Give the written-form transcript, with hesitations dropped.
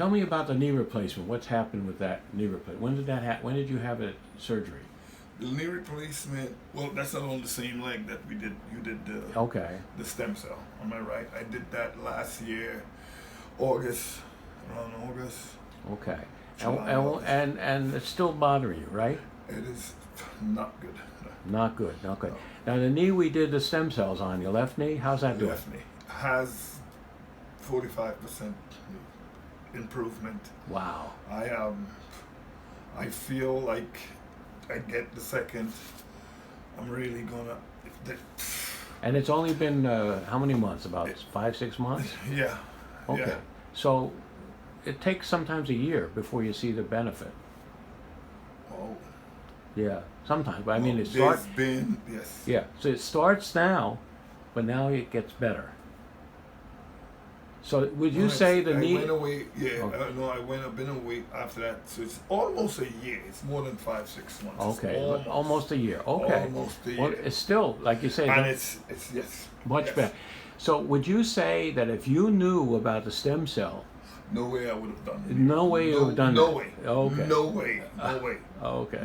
tell me about the knee replacement. What's happened with that knee replacement? When did that when did you have it surgery? The knee replacement. Well, that's not on the same leg that we did. You did Okay. the stem cell. Am I right? I did that last year, August, around August. Okay. July, August. And it's still bothering you, right? It is not good. Not good. Not good. No. Now the knee we did the stem cells on your left knee. How's that doing? Left knee has 45% improvement. Wow. I feel like I get the second. I'm really gonna. And it's only been how many months? About 5-6 months. Yeah. Okay. Yeah. So it takes sometimes a year before you see the benefit. Oh. Yeah. Sometimes, but I mean, it there's starts. been yes. Yeah. So it starts now, but now it gets better. So would you say the I knee? went away. Yeah. Okay. No, I've been away after that. So it's almost a year. It's more than 5-6 months. It's Okay, almost a year. Okay. Almost a year. Well, it's still, like you say, And it's yes. much yes. better. So would you say that if you knew about the stem cell, No way I would have done it. no way you would have done No that? way. Okay. No way. No way. Okay.